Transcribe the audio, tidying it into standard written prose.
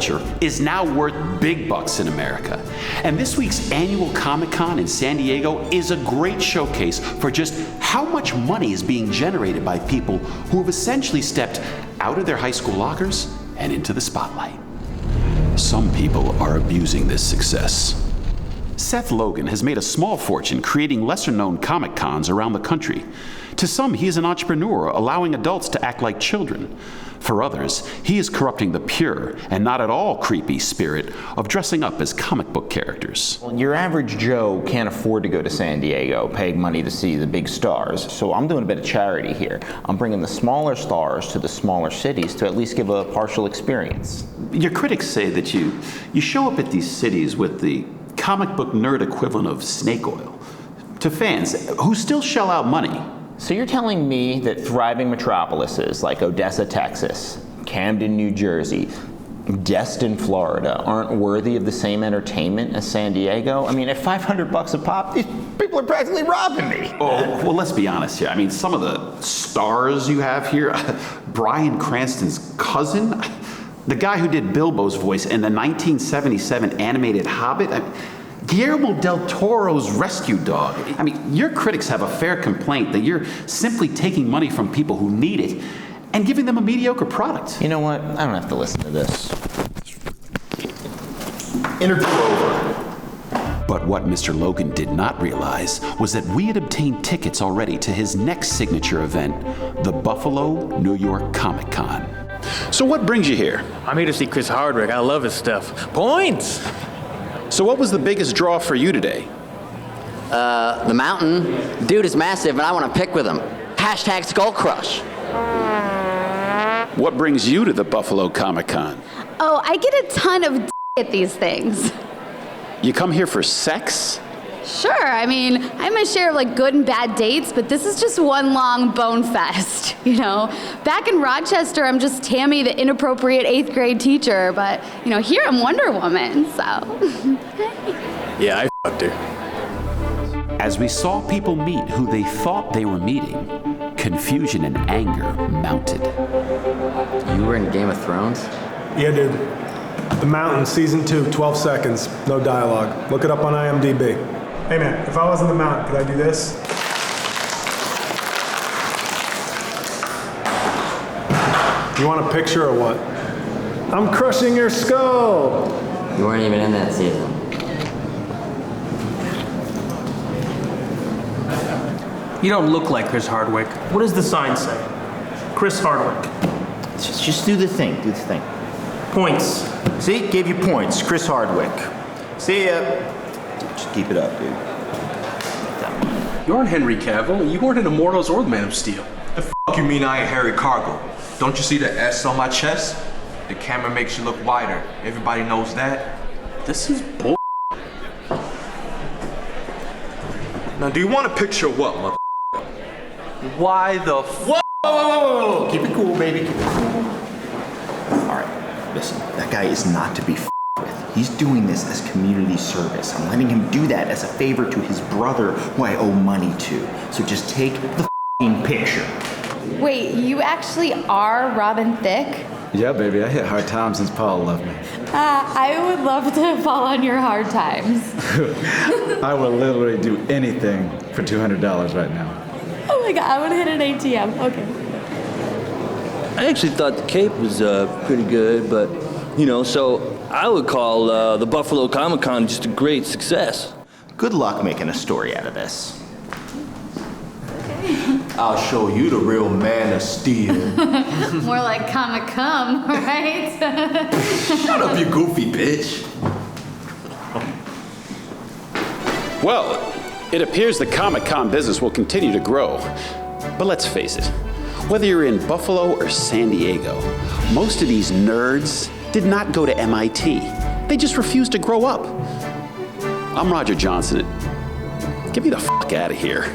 culture is now worth big bucks in America. And this week's annual ComicCon in San Diego is a great showcase for just how much money is being generated by people who have essentially stepped out of their high school lockers and into the spotlight. Some people are abusing this success. Seth Logan has made a small fortune creating lesser-known comic cons around the country. To some, he is an entrepreneur, allowing adults to act like children. For others, he is corrupting the pure and not at all creepy spirit of dressing up as comic book characters. Well, your average Joe can't afford to go to San Diego, paying money to see the big stars. So I'm doing a bit of charity here. I'm bringing the smaller stars to the smaller cities to at least give a partial experience. Your critics say that you show up at these cities with the comic book nerd equivalent of snake oil to fans who still shell out money. So you're telling me that thriving metropolises like Odessa, Texas, Camden, New Jersey, Destin, Florida aren't worthy of the same entertainment as San Diego? I mean, at $500 a pop, these people are practically robbing me. Oh, well, let's be honest here. I mean, some of the stars you have here, Bryan Cranston's cousin, the guy who did Bilbo's voice in the 1977 animated Hobbit, Guillermo del Toro's rescue dog. I mean, your critics have a fair complaint that you're simply taking money from people who need it and giving them a mediocre product. You know what? I don't have to listen to this. Interview over. But what Mr. Logan did not realize was that we had obtained tickets already to his next signature event, the Buffalo, New York Comic Con. So what brings you here? I'm here to see Chris Hardwick. I love his stuff. Points! So what was the biggest draw for you today? The mountain. Dude is massive and I want to pick with him. Hashtag Skull Crush. What brings you to the Buffalo Comic Con? Oh, I get a ton of at these things. You come here for sex? Sure, I mean, I have my share of like good and bad dates, but this is just one long bone fest, you know? Back in Rochester, I'm just Tammy, the inappropriate 8th grade teacher, but, you know, here I'm Wonder Woman, so. Yeah, I fucked her. As we saw people meet who they thought they were meeting, confusion and anger mounted. You were in Game of Thrones? Yeah, dude. The Mountain, Season 2, 12 seconds, no dialogue. Look it up on IMDb. Hey man, if I was in the Mountain, could I do this? You want a picture or what? I'm crushing your skull! You weren't even in that season. You don't look like Chris Hardwick. What does the sign say? Chris Hardwick. Just do the thing, Points. See, gave you points, Chris Hardwick. See ya. Just keep it up, dude. You aren't Henry Cavill. You weren't in Immortals or Man of Steel. The fuck you mean I ain't Harry Cargill? Don't you see the S on my chest? The camera makes you look wider. Everybody knows that. This is bull. Now, do you want a picture of what, mother? Why the f? Whoa! Keep it cool, baby. Keep it cool. All right, listen. That guy is not to be with. He's doing this as community service. I'm letting him do that as a favor to his brother, who I owe money to. So just take the picture. Wait, you actually are Robin Thicke? Yeah, baby, I hit hard times since Paul left me. I would love to fall on your hard times. I will literally do anything for $200 right now. Oh my god, I want to hit an ATM. Okay. I actually thought the cape was pretty good, but, you know, so I would call the Buffalo Comic-Con just a great success. Good luck making a story out of this. I'll show you the real Man of Steel. More like Comic Cum, right? Shut up, you goofy bitch. Well, it appears the Comic-Con business will continue to grow. But let's face it, whether you're in Buffalo or San Diego, most of these nerds did not go to MIT. They just refused to grow up. I'm Roger Johnson. Get me the fuck out of here.